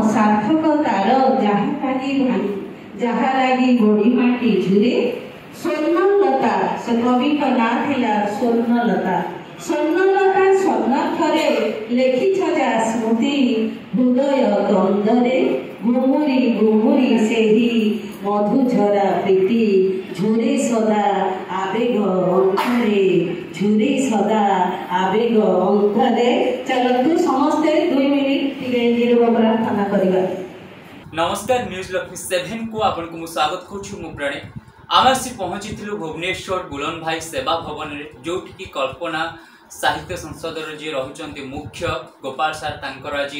सार्थकतार जहाँ लगी गोड़ी माटी झुरे स्वर्णलता से कवि का ना थिला स्वर्णलता स्वर्णाक्षरे लेखि जा स्मृति हृदय गंधरे गुमुरी गुमुरी सेही मधुझरा प्रीति झुरे सदा आवेग अंतरे झुरे सदा आवेग अंतरे। चलतु समस्ते 2 मिनिट नीरव प्रार्थना करिबा। नमस्कार न्यूज लक्ष्मी 7 को आपन को स्वागत करू मु प्रणय। आम आसी पहुंची भुवनेश्वर बुलन भाई सेवा भवन रे जोठी की कल्पना साहित्य संसद जी रहुचंती मुख्य गोपाल सार तांकर आज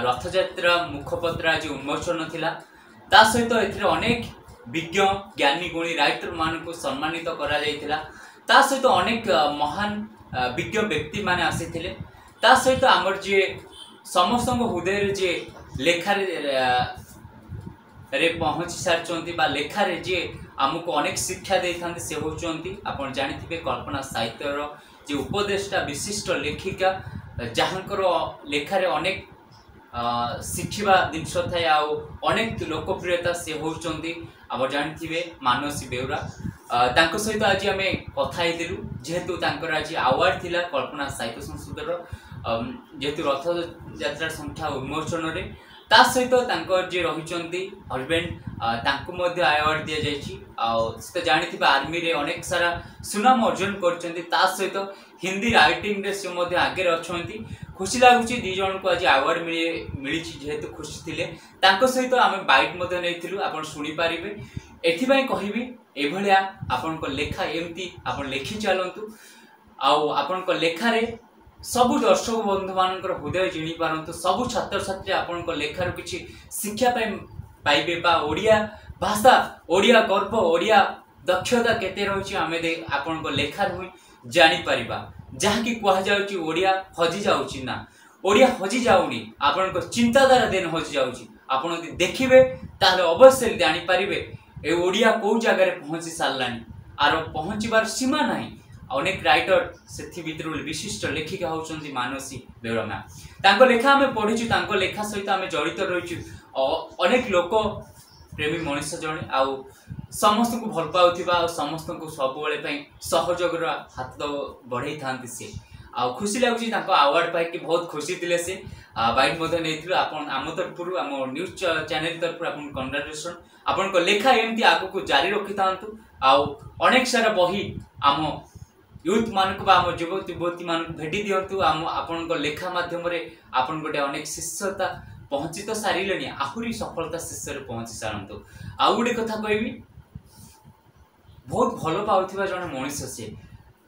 रथयात्रा मुखपत्र आज उन्मोचन थिला। ता सहित एथिरे अनेक विज्ञ ज्ञानी गुणी राइटर मान को सम्मानित करा जायतिला। ता सहित अनेक महान विज्ञ व्यक्ति माने आसीथिले। ता सहित आमर जे समस्त हृदय जे लेखा रे पहुँची सारी लेखारे जी आमको अनेक शिक्षा दे था से होती आप जानी कल्पना साहित्यर जे उपदेष्टा विशिष्ट लेखिका जहाँकर लेखारे अनेक शिखा जिनस थाए अनेक लोकप्रियता से होती आप जानी मानसी बेउरा सहित आज आम कथाई जेहेतु आज अवार्ड थिला कल्पना साहित्य संसद जेहेतु रथ यात्रा संख्या उन्मोचन रे ता सहित जे रही हजबैंड तांको मध्य अवार्ड दि जाए जानी आर्मी रे अनेक सारा सुनाम अर्जन कर सहित हिंदी राइटिंग रे से आगे अच्छा खुशी लगुच दी जन को आज अवार्ड मिली जेहेतु खुशी थिले सहित आम बाइट नहीं आप शुणी पारे। एथिपाई कहबी एभलिया आपन लेखा एमती आप लेखि चलतु आपण लेखारे सबु दर्शक बंधु मान हृदय जिणी पारंतु सबु छात्र छात्री आपण लेखार किसी शिक्षा पाइबे बा ओडिया भाषा ओडिया गर्व ओडिया दक्षता केते रही आम आपण लेखार हुई जानी परिबा। जहाँ कि कह जाउची ओडिया हजि जाउची ना ओडिया हजि जाउनी आपण चिंताधारा देन हजि जाउची। आपण यदि देखिबे ताहले अवश्य जानी परिबे ए ओडिया को जगह रे पहुंची सारलानी आर पहुंचीबार सीमा नाही। अनेक राइटर से विशिष्ट लेखिका होती मानसी बेउरा मैम तांको लेखा आम पढ़ी तांको लेखा सहित आम जड़ित रही अनेक लोक प्रेमी मनुष्य जड़े आ समस्त को भल पाउथिबा समस्त को सब सहयोग हाथ बढ़ई था सी आ खुशी लगुच अवार्ड पाई बहुत खुशी थे से बाइट नहीं आम तरफ आम न्यूज चैनल तरफ आप कंग्रेचुलेसन आपण लेखा एमती आग को जारी रखी था अनेक सारा बही आम यूथ मान को आम युवती युवती मान भेटी दिंतु आपण लेखा मध्यम आपण गोटे अनेक शिष्यता पहुँची तो सारे आहरी सफलता शीर्ष पहुँची सारतु। आउ गोटे कथा कहबी बहुत भल पाउथिबा जने मनुष्य से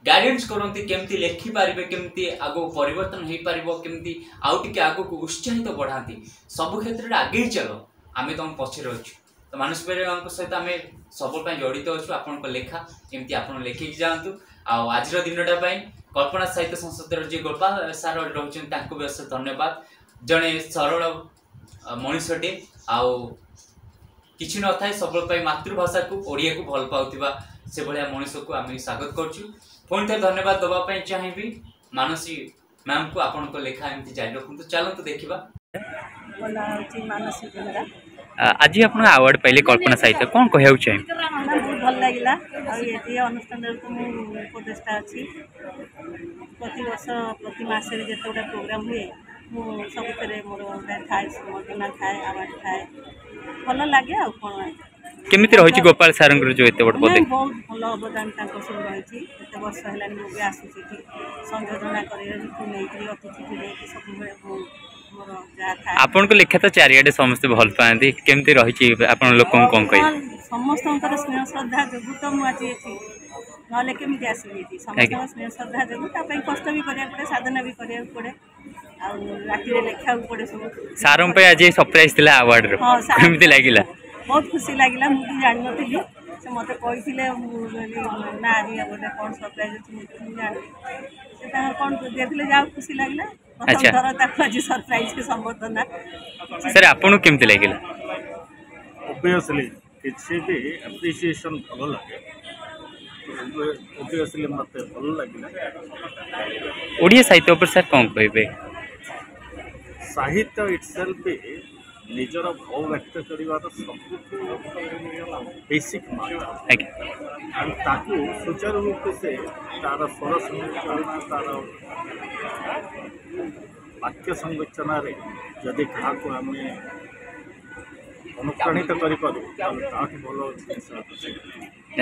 गाइडेंस करती केमती लेखि पारिबे केमती आगो परिवर्तन हो पार केमती आउ टिके आगो को उत्साहित तो बढ़ाती सब क्षेत्र में आगे चलो आम तुम पछे अच्छु तो मानस सहित आम सब जड़ित अच्छु आपण लेखा एमती आप लेखिकी जातु। आज दिनटा कल्पना साहित्य संसद जी गोपाल सार रही बेस धन्यवाद जड़े सरल मनुष्यटे किसी न था सब मातृभाषा को ओडिया को भल पाउथिबा से भाया मनुष्य को आम स्वागत करुँ। पुणी थे धन्यवाद दवाई चाहिए मानसी मैम को आपण लेखा एमती जारी रखु। चलतु देखा आज आप अवार्ड पाइले कल्पना साहित्य कौन कहना चाहिए? बहुत भल लगे ये अनुष्ठान को उपदेष्टा अच्छी प्रति वर्ष प्रति मसरे जिते प्रोग्राम हुए मुझे मोर थाए सम्बर्धना थाए अवार्ड थाए भल लगे आ कौन केमिति रही गोपाल सार जो एत बड़ पद बहुत भल अवदान सब रही एत वर्ष है मुझे आसूसी संयोजना कर अतिथि सब आपन को लेखा तो चारियाडे समस्त भल पाती केमती रही आप लोक कौन कह समस्त स्नेह श्रद्धा जो तो मुझे ना केमी आसबी समस्त स्नेह श्रद्धा जो कष्ट भी करा पड़े साधना भी करा पड़े राति लेखा पड़े सब सार आज सरप्राइज थी अवार्ड केमती लगे बहुत खुशी लगे मुझे जानी नी से मत कही ना आज गोटे कौन सरप्राइज अच्छी जानी कौन देखते जहाँ खुशी लगे अच्छा आज सरप्राइज के संबर्धना सर आपन केमती लगे ऑब्वियसली किसी भी एप्रिसिएशन भल लगे ऑब्वियसली मत भल लगे ओडिया साहित्य पर सर कौन कहे साहित्य इटसेल्फ भी ନିଜର ଭାବ ବ୍ୟକ୍ତ କରିବାର ସବୁଠୁ ବେସିକ୍ ମାଧ୍ୟମ ଆଜ୍ଞା ଆଉ ତାକୁ ସୁଚାରୁ ରୂପେ ସେ ତାର ସ୍ୱର ସଂରଚନା ତାର ବାକ୍ୟ ସଂରଚନାରେ ଯଦି କାହାକୁ ଆମେ ଅନୁପ୍ରାଣିତ କରିପାରୁ ତାହେଲେ ତାଠୁ ଭଲ ଜିନିଷ ଅଛି।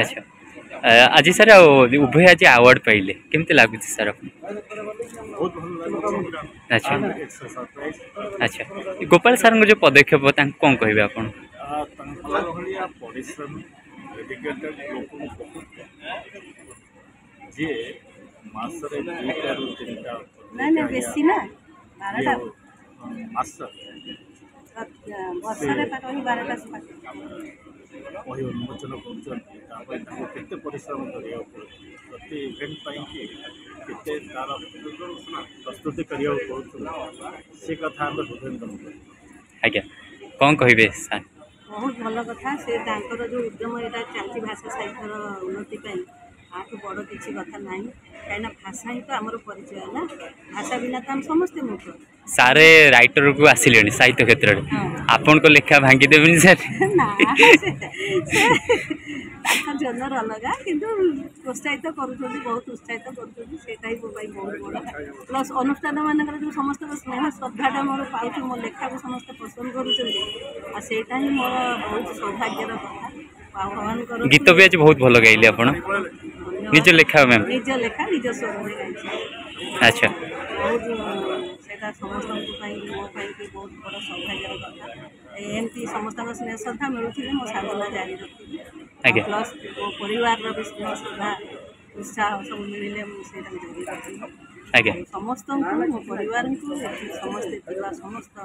ଆଚ୍ଛା ଆଜି ସାର୍ ଆଉ ଉଭୟ ଆଜି ଆୱାର୍ଡ଼ ପାଇଲେ କେମିତି ଲାଗୁଛି ସାର୍ ଆପଣ? ବହୁତ ଭଲ ଲାଗୁଛି। ଆଚ୍ଛା It's a surprise। ଆଚ୍ଛା ଗୋପାଳ ସାର୍ଙ୍କ ଯେଉଁ ପଦକ୍ଷେପ ତାଙ୍କୁ କ'ଣ କହିବେ ଆପଣ? ତାଙ୍କର ଭଳିଆ ପରିଶ୍ରମୀ ଡେଡିକେଟେଡ୍ ଲୋକଙ୍କୁ ବହୁତ ଯିଏ ମାସରେ 2ଟାରୁ 3ଟା ନାଇଁ ନାଇଁ ବେଶୀ ନା 12ଟା ମାସ ବର୍ଷରେ ପାଖାପାଖି 12ଟା ବହି ଉନ୍ମୋଚନ କରୁଛନ୍ତି ତାପରେ ତାଙ୍କୁ କେତେ ପରିଶ୍ରମ କରିବାକୁ ପଡ଼ୁଛି ପ୍ରତି ଇଭେଣ୍ଟ ପାଇଁକି କେତେ ତାର ପ୍ରସ୍ତୁତି କରିବାକୁ ପଡ଼ୁଥିଲା ସେ କଥା ଆମେ ହୃଦୟଙ୍ଗମ କରୁ। ଆଜ୍ଞା କ'ଣ କହିବେ ସାର୍? ବହୁତ ଭଲ କଥା ସେ ତାଙ୍କର ଯେଉଁ ଉଦ୍ୟମ ଏଇଟା ଚାଲିଛି ଭାଷା ସାହିତ୍ୟର ଉନ୍ନତି ପାଇଁ ଆଠୁ ବଡ଼ କିଛି କଥା ନାହିଁ କାହିଁକିନା ଭାଷା ହିଁ ତ ଆମର ପରିଚୟ ନା ଭାଷା ବିନା ତ ଆମେ ସମସ୍ତେ ମୂର୍ଖ। ସାର୍ ରାଇଟରକୁ ଆସିଲେଣି ସାହିତ୍ୟ କ୍ଷେତ୍ରରେ ଆପଣଙ୍କ ଲେଖା ଭାଙ୍ଗିଦେବେନି ସାର୍? ନା ତାଙ୍କ ଜନର ଅଲଗା କିନ୍ତୁ ପ୍ରୋତ୍ସାହିତ କରୁଛନ୍ତି ବହୁତ ଉତ୍ସାହିତ କରୁଛନ୍ତି ସେଇଟା ହିଁ ମୋ ପାଇଁ ବହୁତ ବଡ଼ ପ୍ଲସ୍ ଅନୁଷ୍ଠାନ ମାନଙ୍କର ଯେଉଁ ସମସ୍ତଙ୍କ ସ୍ନେହ ଶ୍ରଦ୍ଧାଟା ମୋର ପାଉଛି ମୋ ଲେଖାକୁ ସମସ୍ତେ ପସନ୍ଦ କରୁଛନ୍ତି ଆଉ ସେଇଟା ହିଁ ମୋର ବହୁତ ସୌଭାଗ୍ୟର କଥା। ଭଗବାନ କର ଗୀତ ବି ଆଜି ବହୁତ ଭଲ ଗାଇଲେ ଆପଣ ନିଜ ଲେଖା ମ୍ୟାମ୍? ନିଜ ଲେଖା ନିଜ ସ୍ୱରରେ ଗାଇଛି। ଆଚ୍ଛା ବହୁତ ସେଇଟା ସମସ୍ତଙ୍କ ପାଇଁ ମୋ ପାଇଁ ବି ବହୁତ ବଡ଼ ସୌଭାଗ୍ୟର କଥା। ଏମିତି ସମସ୍ତଙ୍କ ସ୍ନେହ ଶ୍ରଦ୍ଧା ମିଳୁଥିଲେ ମୋ ସାଧନା ଜାରି ରଖିବି ଆଜ୍ଞା ପ୍ଲସ୍ ମୋ ପରିବାରର ବି ସ୍ନେହ ଶ୍ରଦ୍ଧା ଉତ୍ସାହ ସବୁ ମିଳିଲେ ମୁଁ ସେଇଟାକୁ ଜାରି ରଖିବି। ଆଜ୍ଞା ସମସ୍ତଙ୍କୁ ମୋ ପରିବାରଙ୍କୁ ସମସ୍ତେ ଥିବା ସମସ୍ତ